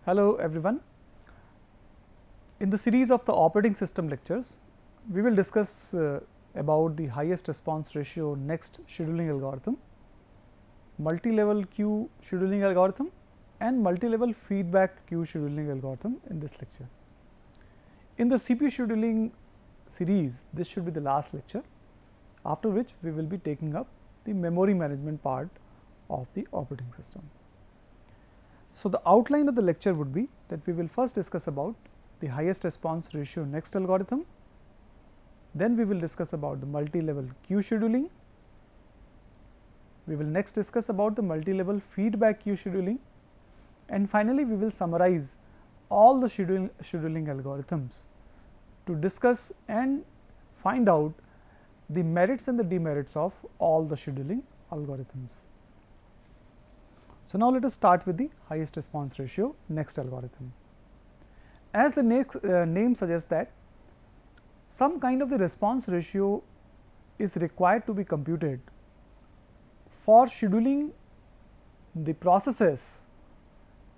Hello everyone. In the series of the operating system lectures, we will discuss about the highest response ratio next scheduling algorithm, multi-level queue scheduling algorithm and multi-level feedback queue scheduling algorithm in this lecture. In the CPU scheduling series, this should be the last lecture, after which we will be taking up the memory management part of the operating system. So, the outline of the lecture would be that we will first discuss about the highest response ratio next algorithm, then we will discuss about the multi-level queue scheduling, we will next discuss about the multi-level feedback queue scheduling, and finally, we will summarize all the scheduling algorithms to discuss and find out the merits and the demerits of all the scheduling algorithms. So, now let us start with the highest response ratio next algorithm. As the name suggests that some kind of the response ratio is required to be computed for scheduling the processes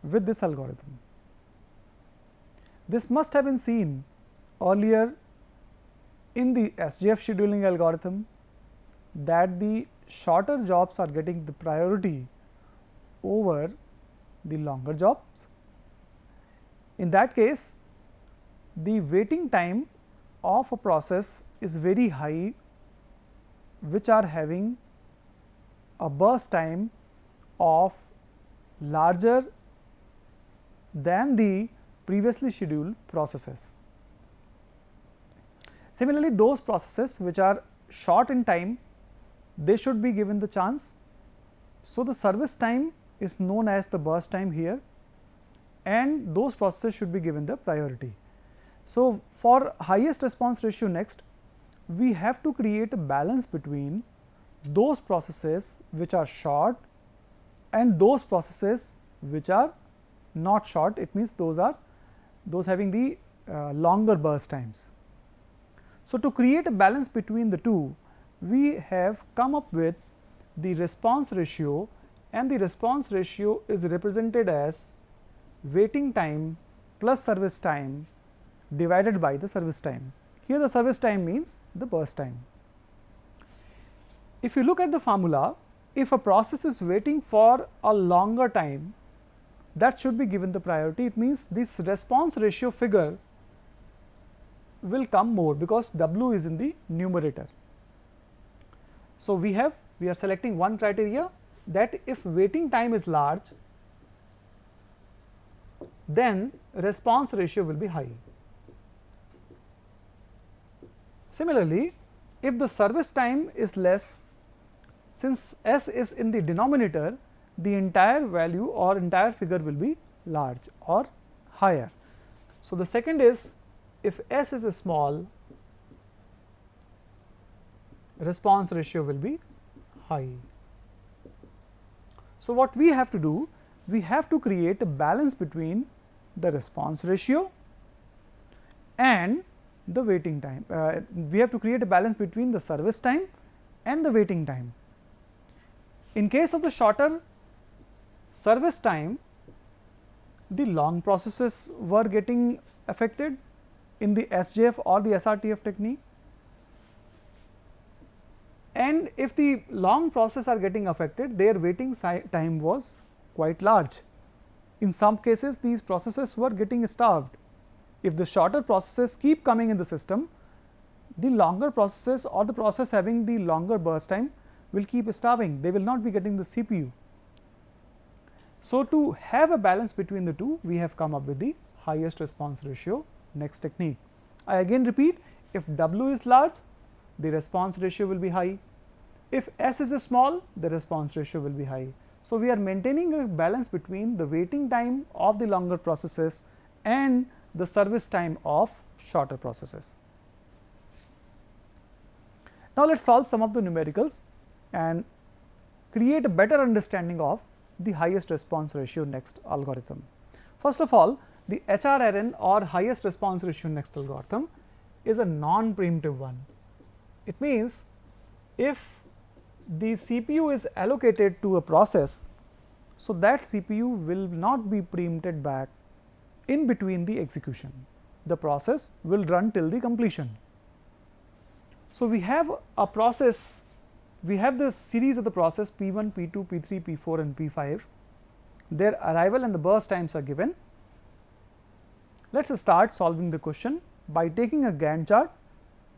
with this algorithm. This must have been seen earlier in the SJF scheduling algorithm, that the shorter jobs are getting the priority over the longer jobs. In that case, the waiting time of a process is very high, which are having a burst time of larger than the previously scheduled processes. Similarly, those processes which are short in time, they should be given the chance. So, the service time is known as the burst time here, and those processes should be given the priority. So, for highest response ratio next, we have to create a balance between those processes which are short and those processes which are not short. It means those having the longer burst times. So, to create a balance between the two, we have come up with the response ratio, and the response ratio is represented as waiting time plus service time divided by the service time. Here the service time means the burst time. If you look at the formula, if a process is waiting for a longer time, that should be given the priority. It means this response ratio figure will come more, because W is in the numerator. So, we are selecting one criteria, that if waiting time is large, then response ratio will be high. Similarly, if the service time is less, since S is in the denominator, the entire value or entire figure will be large or higher. So, the second is, if S is small, response ratio will be high. So, what we have to do? We have to create a balance between the response ratio and the waiting time. We have to create a balance between the service time and the waiting time. In case of the shorter service time, the long processes were getting affected in the SJF or the SRTF technique. And if the long processes are getting affected, their waiting time was quite large. In some cases, these processes were getting starved. If the shorter processes keep coming in the system, the longer processes or the process having the longer burst time will keep starving, they will not be getting the CPU. So, to have a balance between the two, we have come up with the highest response ratio next technique. I again repeat, if W is large, the response ratio will be high. If S is small, the response ratio will be high. So, we are maintaining a balance between the waiting time of the longer processes and the service time of shorter processes. Now, let us solve some of the numericals and create a better understanding of the highest response ratio next algorithm. First of all, the HRRN or highest response ratio next algorithm is a non-preemptive one. It means if the CPU is allocated to a process, so that CPU will not be preempted back in between the execution. The process will run till the completion. So, we have a process, we have the series of the process P1, P2, P3, P4 and P5. Their arrival and the burst times are given. Let us start solving the question by taking a Gantt chart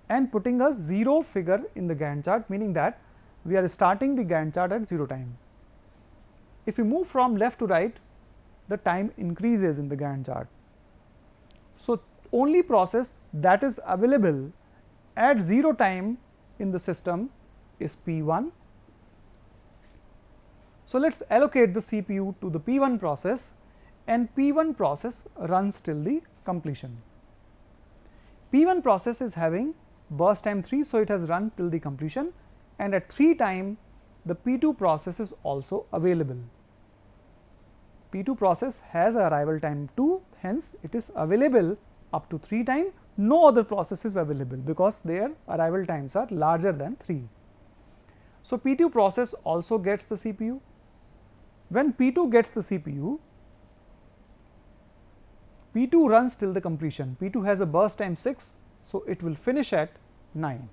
and putting a 0 figure in the Gantt chart, meaning that we are starting the Gantt chart at 0 time. If we move from left to right, the time increases in the Gantt chart. So, only process that is available at 0 time in the system is P1. So, let us allocate the CPU to the P1 process and P1 process runs till the completion. P1 process is having burst time 3, so it has run till the completion, and at 3 time the P2 process is also available. P2 process has a arrival time 2, hence it is available up to 3 time. No other process is available because their arrival times are larger than 3. So, P2 process also gets the CPU. When P2 gets the CPU, P2 runs till the completion. P2 has a burst time 6, so it will finish at 9.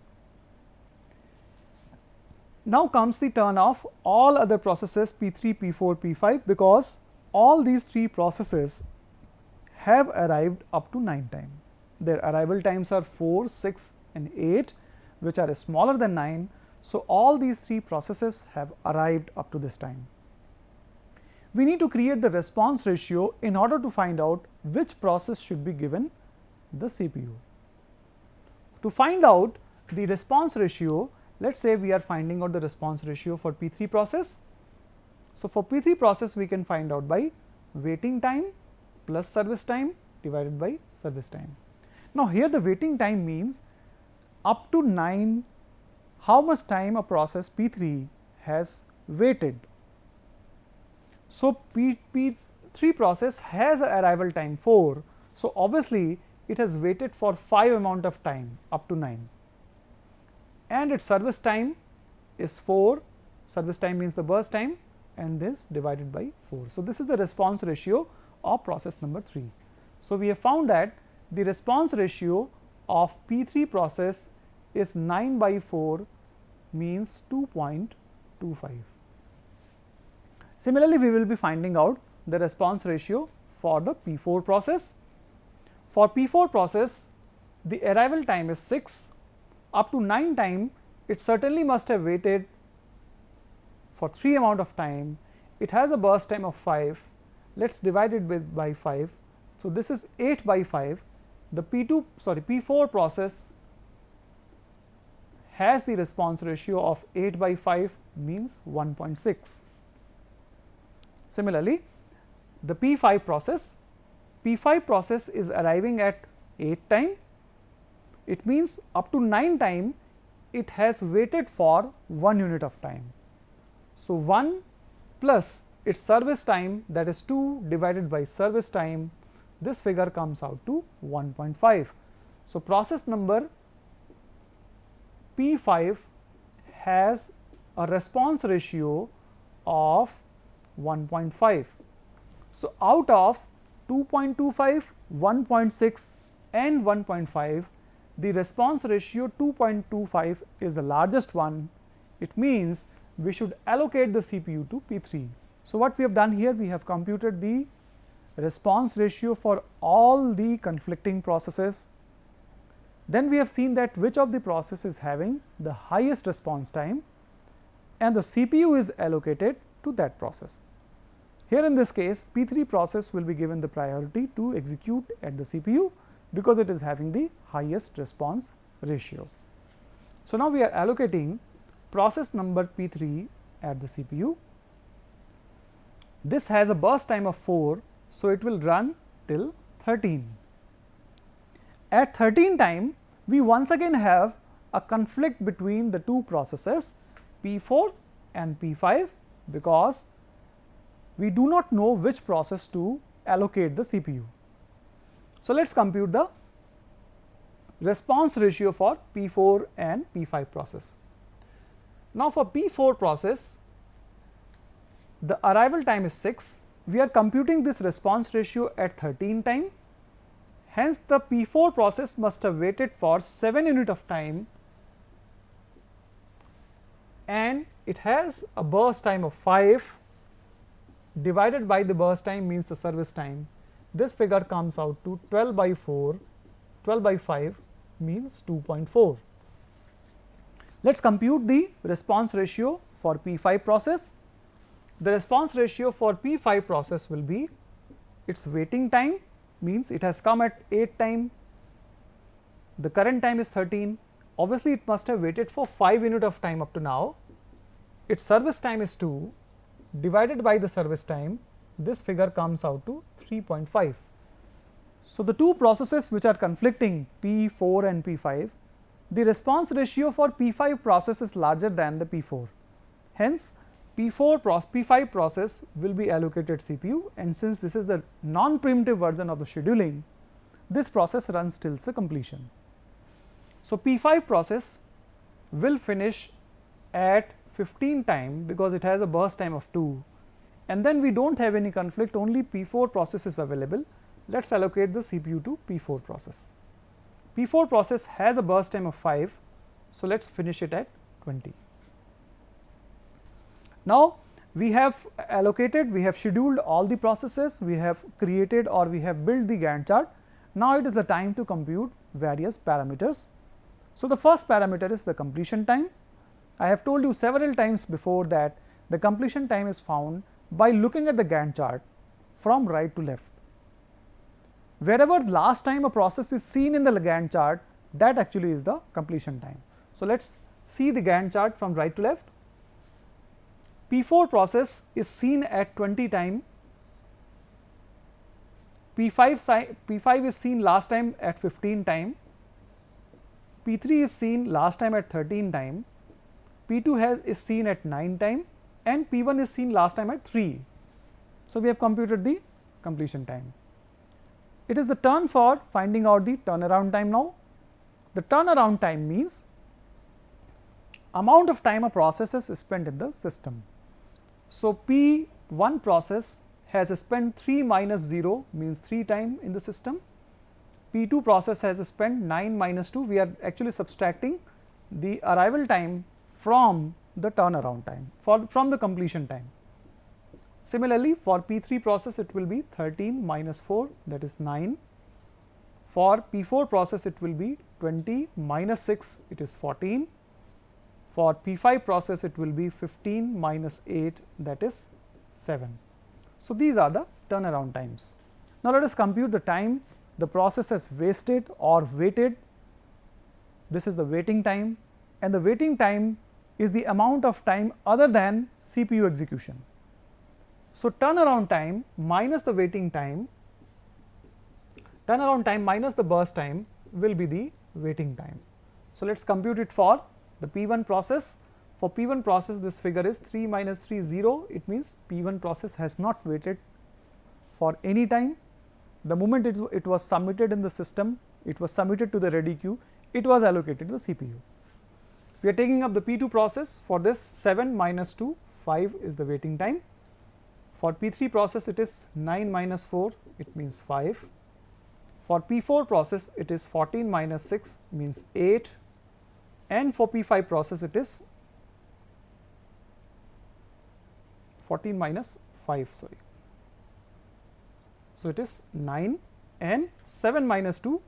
Now comes the turn of all other processes P3, P4, P5, because all these 3 processes have arrived up to 9 time. Their arrival times are 4, 6 and 8, which are smaller than 9. So, all these 3 processes have arrived up to this time. We need to create the response ratio in order to find out which process should be given the CPU. To find out the response ratio, let us say we are finding out the response ratio for P3 process. So, for P3 process we can find out by waiting time plus service time divided by service time. Now, here the waiting time means up to 9, how much time a process P3 has waited. So, P3 process has a arrival time 4. So, obviously, it has waited for 5 amount of time up to 9, and its service time is 4. Service time means the burst time, and this divided by 4. So, this is the response ratio of process number 3. So, we have found that the response ratio of P3 process is 9 by 4, means 2.25. Similarly, we will be finding out the response ratio for the P4 process. For P4 process, the arrival time is 6. Up to 9 time, it certainly must have waited for 3 amount of time. It has a burst time of 5. Let us divide it by 5. So, this is 8 by 5. The P4 process has the response ratio of 8 by 5, means 1.6. Similarly, the P5 process is arriving at 8 time. It means up to 9 time it has waited for 1 unit of time. So, 1 plus its service time, that is 2 divided by service time, this figure comes out to 1.5. So, process number P5 has a response ratio of 1.5. So, out of 2.25, 1.6 and 1.5, the response ratio 2.25 is the largest one. It means we should allocate the CPU to P3. So, what we have done here, we have computed the response ratio for all the conflicting processes. Then we have seen that which of the process is having the highest response time, and the CPU is allocated to that process. Here in this case, P3 process will be given the priority to execute at the CPU because it is having the highest response ratio. So, now we are allocating process number P3 at the CPU. This has a burst time of 4, so it will run till 13. At 13 time, we once again have a conflict between the 2 processes P4 and P5, because we do not know which process to allocate the CPU. So, let us compute the response ratio for P4 and P5 process. Now, for P4 process, the arrival time is 6, we are computing this response ratio at 13 time. Hence, the P4 process must have waited for 7 unit of time, and it has a burst time of 5 divided by the burst time means the service time. This figure comes out to 12 by 4, 12 by 5 means 2.4. Let us compute the response ratio for P5 process. The response ratio for P5 process will be its waiting time, means it has come at 8 time, the current time is 13, obviously it must have waited for 5 unit of time up to now, its service time is 2 divided by the service time, this figure comes out to 3.5. So, the two processes which are conflicting P4 and P5, the response ratio for P5 process is larger than the P4. Hence, P5 process will be allocated CPU, and since this is the non-primitive version of the scheduling, this process runs till the completion. So, P5 process will finish at 15 time because it has a burst time of 2, and then we do not have any conflict, only P4 process is available. Let us allocate the CPU to P4 process. P4 process has a burst time of 5, so let us finish it at 20. Now, we have allocated, we have scheduled all the processes, we have created or we have built the Gantt chart. Now, it is the time to compute various parameters. So, the first parameter is the completion time. I have told you several times before that the completion time is found by looking at the Gantt chart from right to left. Wherever last time a process is seen in the Gantt chart, that actually is the completion time. So, let us see the Gantt chart from right to left. P4 process is seen at 20 time, P5 is seen last time at 15 time, P3 is seen last time at 13 time, P2 is seen at 9 time, and P1 is seen last time at 3. So, we have computed the completion time. It is the turn for finding out the turnaround time now. The turnaround time means amount of time a process has spent in the system. So, P1 process has spent 3 minus 0 means 3 time in the system. P2 process has spent 9 minus 2, we are actually subtracting the arrival time from the turnaround time from the completion time. Similarly, for P3 process it will be 13 minus 4, that is 9. For P4 process it will be 20 minus 6, it is 14. For P5 process it will be 15 minus 8, that is 7. So, these are the turnaround times. Now, let us compute the time the process has wasted or waited. This is the waiting time, and the waiting time is the amount of time other than CPU execution. So, turnaround time minus the waiting time, turnaround time minus the burst time will be the waiting time. So, let us compute it for the P1 process. For P1 process, this figure is 3 minus 3 0, it means P1 process has not waited for any time. The moment it was submitted in the system, it was submitted to the ready queue, it was allocated to the CPU. We are taking up the P2 process. For this 7 minus 2, 5 is the waiting time. For P3 process it is 9 minus 4, it means 5. For P4 process it is 14 minus 6 means 8, and for P5 process it is 14 minus 5, sorry. So, it is 9, and 7 minus 2,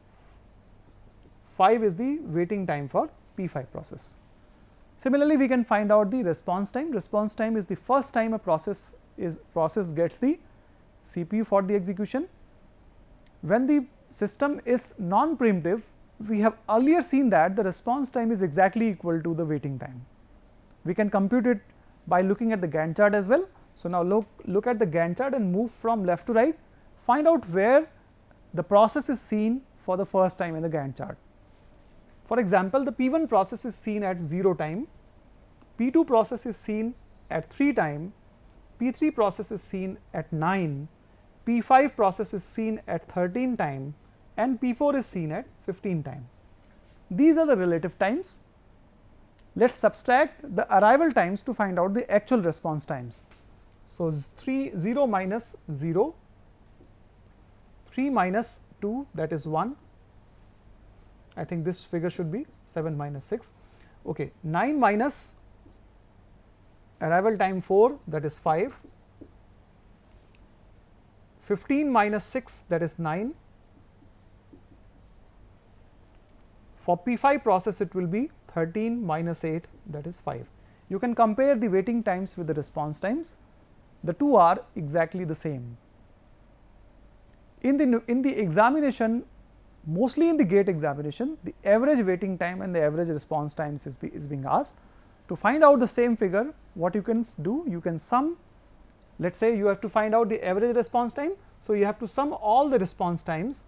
5 is the waiting time for P5 process. Similarly, we can find out the response time. Response time is the first time a process gets the CPU for the execution. When the system is non-preemptive, we have earlier seen that the response time is exactly equal to the waiting time. We can compute it by looking at the Gantt chart as well. So, now look at the Gantt chart and move from left to right, find out where the process is seen for the first time in the Gantt chart. For example, the P1 process is seen at 0 time, P2 process is seen at 3 time, P3 process is seen at 9, P5 process is seen at 13 time, and P4 is seen at 15 time. These are the relative times. Let us subtract the arrival times to find out the actual response times. So, 0 minus 0, 3 minus 2, that is 1. I think this figure should be 7 minus 6. Okay, 9 minus arrival time 4, that is 5. 15 minus 6, that is 9. For P5 process it will be 13 minus 8, that is 5. You can compare the waiting times with the response times. The two are exactly the same. In the examination, mostly in the gate examination, the average waiting time and the average response times is being asked. To find out the same figure, what you can do, you can sum. Let us say you have to find out the average response time. So, you have to sum all the response times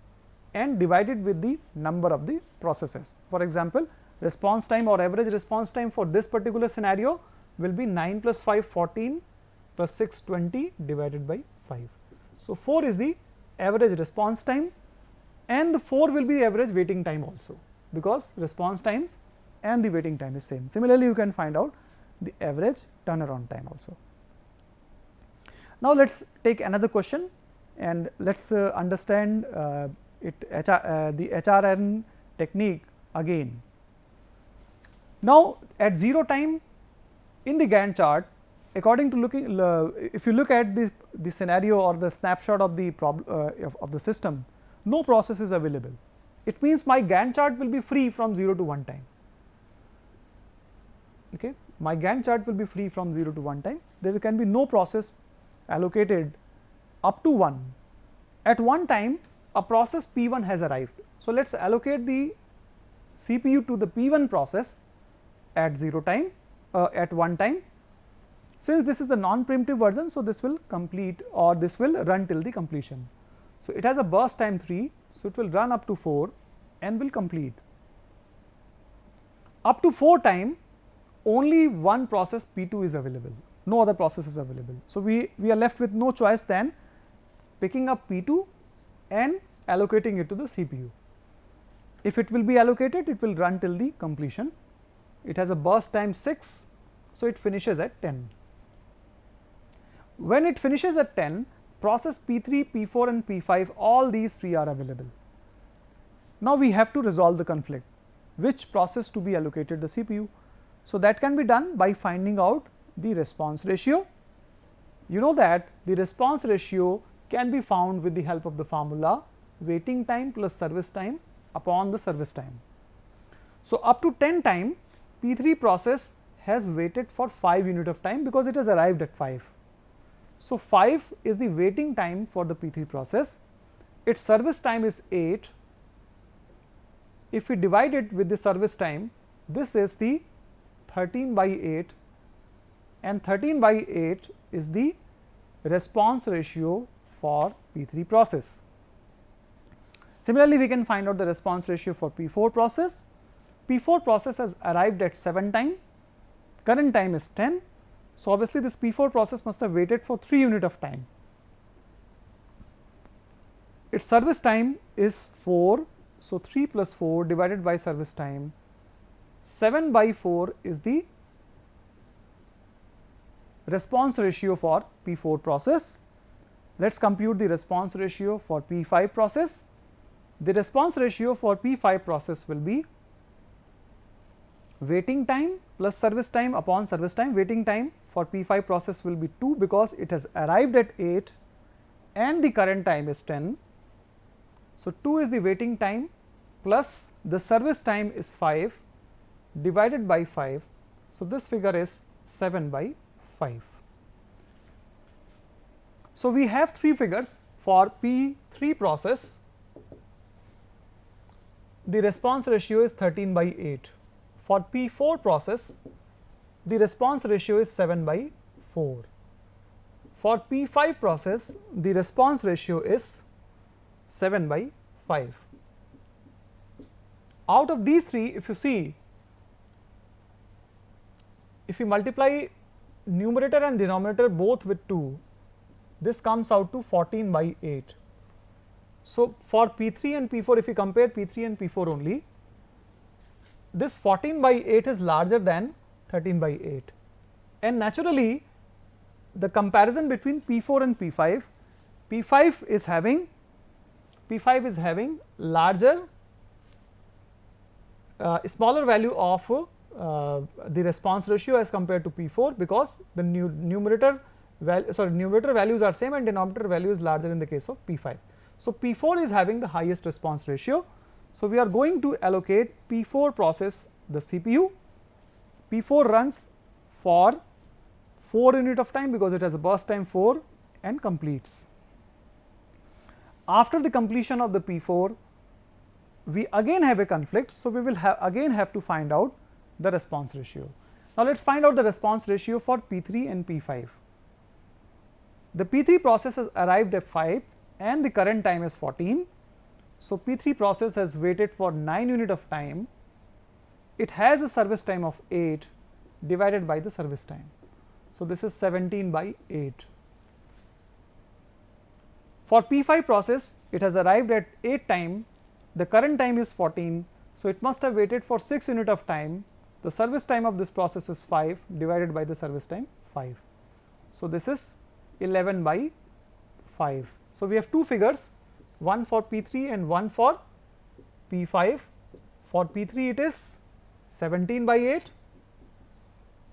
and divide it with the number of the processes. For example, response time or average response time for this particular scenario will be 9 plus 5 14 plus 6 20 divided by 5. So, 4 is the average response time and the 4 will be average waiting time also, because response times and the waiting time is same. Similarly, you can find out the average turnaround time also. Now, let us take another question and let us understand the HRRN technique again. Now, at 0 time in the Gantt chart, according to if you look at the scenario or the snapshot of the of the system, no process is available. It means my Gantt chart will be free from 0 to 1 time. Okay, my Gantt chart will be free from 0 to 1 time. There can be no process allocated up to 1. At one time, a process P1 has arrived. So, let us allocate the CPU to the P1 process at 0 time, at 1 time. Since this is the non-preemptive version, so this will complete or this will run till the completion. So, it has a burst time 3, so it will run up to 4 and will complete. Up to 4 time, only one process P2 is available, no other process is available. So, we are left with no choice than picking up P2 and allocating it to the CPU. If it will be allocated, it will run till the completion. It has a burst time 6, so it finishes at 10. When it finishes at 10, process P3, P4 and P5, all these 3 are available. Now, we have to resolve the conflict, which process to be allocated the CPU. So, that can be done by finding out the response ratio. You know that the response ratio can be found with the help of the formula waiting time plus service time upon the service time. So, up to 10 time, P3 process has waited for 5 unit of time because it has arrived at 5. So, 5 is the waiting time for the P3 process, its service time is 8. If we divide it with the service time, this is the 13 by 8 and 13 by 8 is the response ratio for P3 process. Similarly, we can find out the response ratio for P4 process. P4 process has arrived at 7 time, current time is 10. So, obviously, this P4 process must have waited for 3 unit of time. Its service time is 4. So, 3 plus 4 divided by service time, 7 by 4 is the response ratio for P4 process. Let us compute the response ratio for P5 process. The response ratio for P5 process will be waiting time plus service time upon service time. Waiting time for P5 process will be 2 because it has arrived at 8 and the current time is 10. So, 2 is the waiting time plus the service time is 5 divided by 5. So, this figure is 7 by 5. So, we have 3 figures for P3 process. The response ratio is 13 by 8. For P4 process, the response ratio is 7 by 4. For P5 process, the response ratio is 7 by 5. Out of these 3, if you see, if you multiply numerator and denominator both with 2, this comes out to 14 by 8. So, for P3 and P4, if you compare P3 and P4 only, this 14 by 8 is larger than 13 by 8, and naturally the comparison between P4 and P5, P5 is having larger smaller value of the response ratio as compared to P4, because the numerator values are same and denominator value is larger in the case of P5. So, P4 is having the highest response ratio. So, we are going to allocate P4 process the CPU. P4 runs for 4 unit of time because it has a burst time 4 and completes. After the completion of the P4, we again have a conflict. So, we will again have to find out the response ratio. Now, let us find out the response ratio for P3 and P5. The P3 process has arrived at 5 and the current time is 14. So, P3 process has waited for 9 unit of time. It has a service time of 8 divided by the service time. So, this is 17 by 8. For P5 process, it has arrived at 8 time, the current time is 14. So, it must have waited for 6 unit of time. The service time of this process is 5 divided by the service time 5. So, this is 11 by 5. So, we have two figures, one for P3 and one for P5. For P3 it is 17 by 8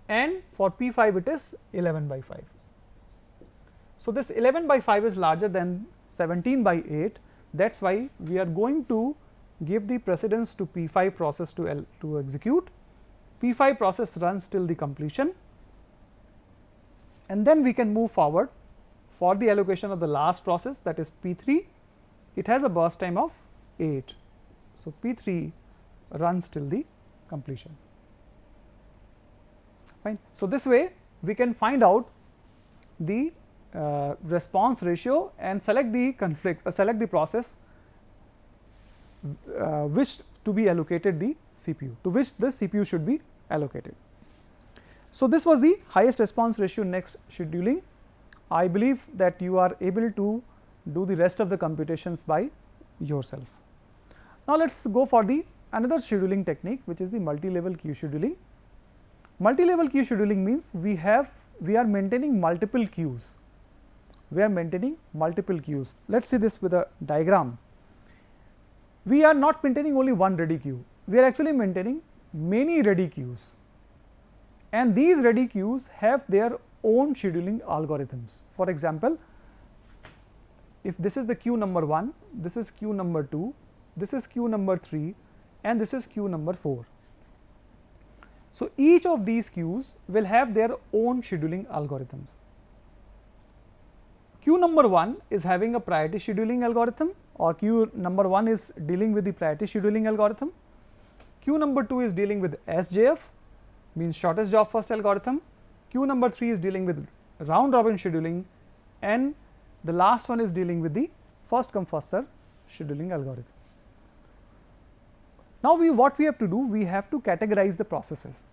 and for P5 it is 11 by 5. So, this 11 by 5 is larger than 17 by 8, that is why we are going to give the precedence to P5 process to execute. P5 process runs till the completion and then we can move forward for the allocation of the last process, that is P3. It has a burst time of 8. So, P3 runs till the completion. Fine. So, this way we can find out the response ratio and select the select the process which to be allocated the CPU, to which the CPU should be allocated. So, this was the highest response ratio next scheduling. I believe that you are able to do the rest of the computations by yourself. Now, let us go for the another scheduling technique, which is the multi-level queue scheduling. Multi-level queue scheduling means we are maintaining multiple queues. We are maintaining multiple queues. Let us see this with a diagram. We are not maintaining only one ready queue, we are actually maintaining many ready queues, and these ready queues have their own scheduling algorithms. For example, if this is the queue number 1, this is queue number 2, this is queue number 3 and this is queue number 4. So, each of these queues will have their own scheduling algorithms. Queue number 1 is having a priority scheduling algorithm, or queue number 1 is dealing with the priority scheduling algorithm. Queue number 2 is dealing with SJF, means shortest job first algorithm. Queue number 3 is dealing with round robin scheduling, and the last one is dealing with the first come first serve scheduling algorithm. Now, what we have to do, we have to categorize the processes.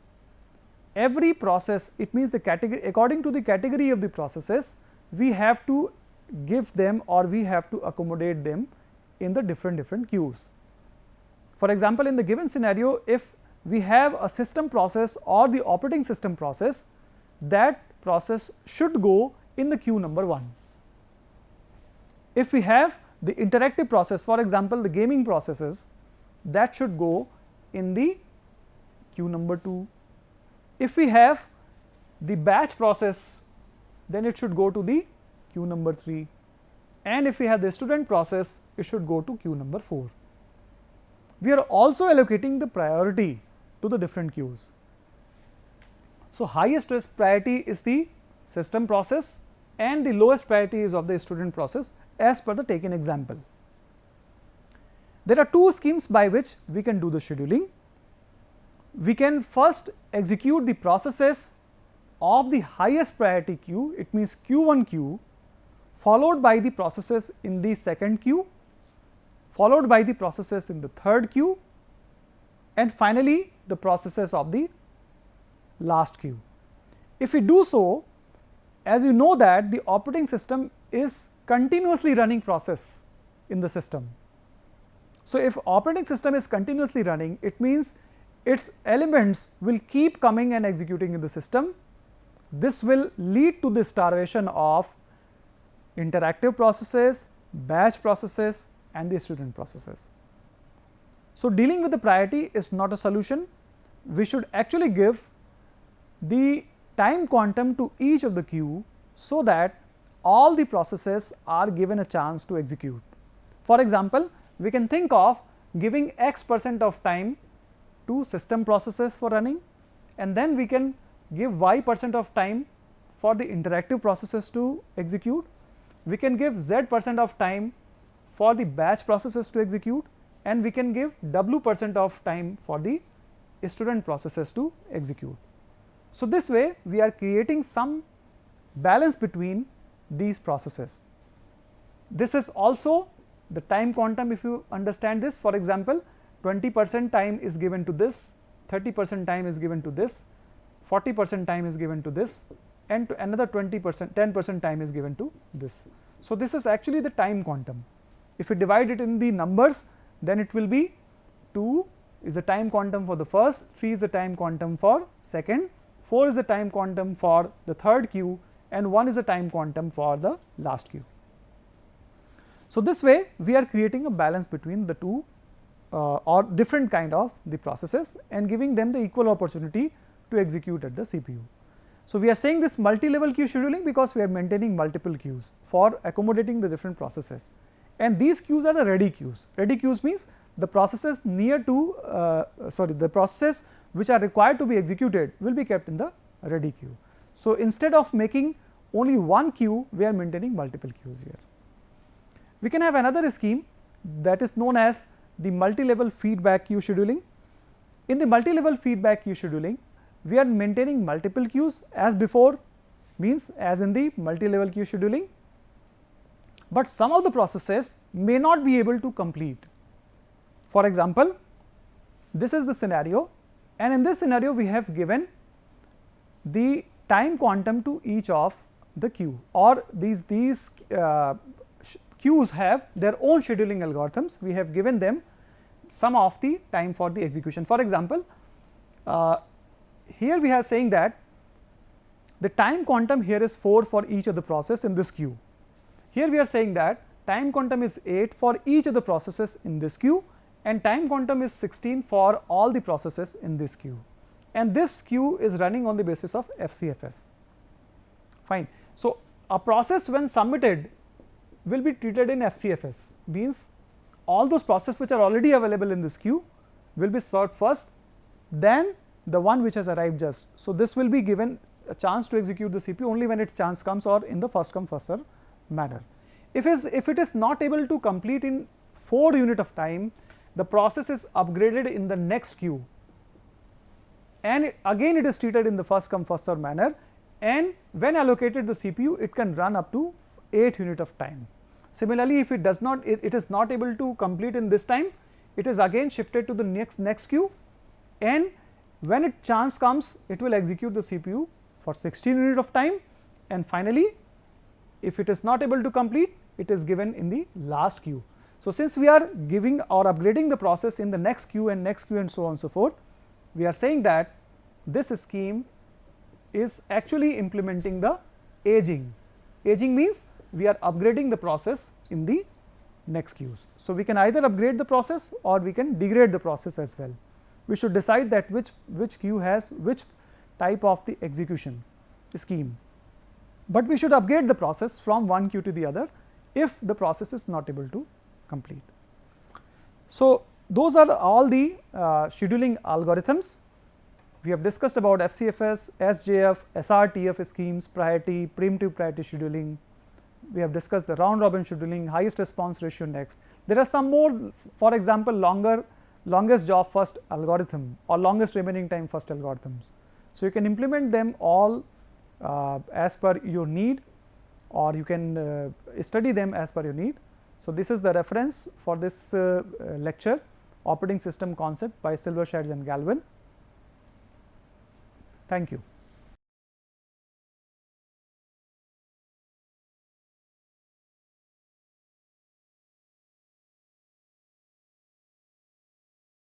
Every process, it means the category, according to the category of the processes, we have to give them or we have to accommodate them in the different queues. For example, in the given scenario, if we have a system process or the operating system process, that process should go in the queue number 1. If we have the interactive process, for example, the gaming processes, that should go in the queue number 2. If we have the batch process, then it should go to the queue number 3, and if we have the student process, it should go to queue number 4. We are also allocating the priority to the different queues. So, highest priority is the system process and the lowest priority is of the student process as per the taken example. There are two schemes by which we can do the scheduling. We can first execute the processes of the highest priority queue, it means Q1 queue, followed by the processes in the second queue, followed by the processes in the third queue, and finally, the processes of the last queue. If we do so, as you know that the operating system is continuously running process in the system. So, if operating system is continuously running, it means its elements will keep coming and executing in the system. This will lead to the starvation of interactive processes, batch processes and the student processes. So, dealing with the priority is not a solution. We should actually give the time quantum to each of the queue, so that all the processes are given a chance to execute. For example, we can think of giving x% of time to system processes for running, and then we can give y% of time for the interactive processes to execute. We can give z% of time for the batch processes to execute, and we can give w% of time for the student processes to execute. So, this way we are creating some balance between these processes. This is also the time quantum. If you understand this, for example, 20% time is given to this, 30% time is given to this, 40% time is given to this, and to another 20%, 10% time is given to this. So, this is actually the time quantum. If you divide it in the numbers, then it will be 2 is the time quantum for the first, 3 is the time quantum for second, 4 is the time quantum for the third queue, and 1 is the time quantum for the last queue. So, this way we are creating a balance between the two or different kind of the processes and giving them the equal opportunity to execute at the CPU. So, we are saying this multi-level queue scheduling because we are maintaining multiple queues for accommodating the different processes, and these queues are the ready queues. Ready queues means the processes near to the processes which are required to be executed will be kept in the ready queue. So, instead of making only one queue, we are maintaining multiple queues here. We can have another scheme that is known as the multi-level feedback queue scheduling. In the multi-level feedback queue scheduling, we are maintaining multiple queues as before, means as in the multi-level queue scheduling, but some of the processes may not be able to complete. For example, this is the scenario, and in this scenario we have given the time quantum to each of the queue, or these queues have their own scheduling algorithms. We have given them some of the time for the execution. For example, here we are saying that the time quantum here is 4 for each of the process in this queue. Here we are saying that time quantum is 8 for each of the processes in this queue, and time quantum is 16 for all the processes in this queue, and this queue is running on the basis of FCFS. Fine. So, a process when submitted will be treated in FCFS, means all those processes which are already available in this queue will be served first, then the one which has arrived just. So, this will be given a chance to execute the CPU only when its chance comes, or in the first come first serve manner. If it is not able to complete in 4 unit of time, the process is upgraded in the next queue, and again it is treated in the first come first serve manner, and when allocated the CPU, it can run up to 8 unit of time. Similarly, if it does not, it is not able to complete in this time, it is again shifted to the next queue, and when its chance comes, it will execute the CPU for 16 unit of time, and finally, if it is not able to complete, it is given in the last queue. So, since we are giving or upgrading the process in the next queue and so on and so forth, we are saying that this scheme is actually implementing the aging. Aging means we are upgrading the process in the next queues. So, we can either upgrade the process or we can degrade the process as well. We should decide that which queue has which type of the execution scheme, but we should upgrade the process from one queue to the other if the process is not able to complete. So, those are all the scheduling algorithms. We have discussed about FCFS, SJF, SRTF schemes, priority, primitive priority scheduling. We have discussed the round robin scheduling, highest response ratio next. There are some more, for example, longest job first algorithm or longest remaining time first algorithms. So, you can implement them all as per your need, or you can study them as per your need. So, this is the reference for this lecture, operating system concept by Silvershades and Galvin. Thank you.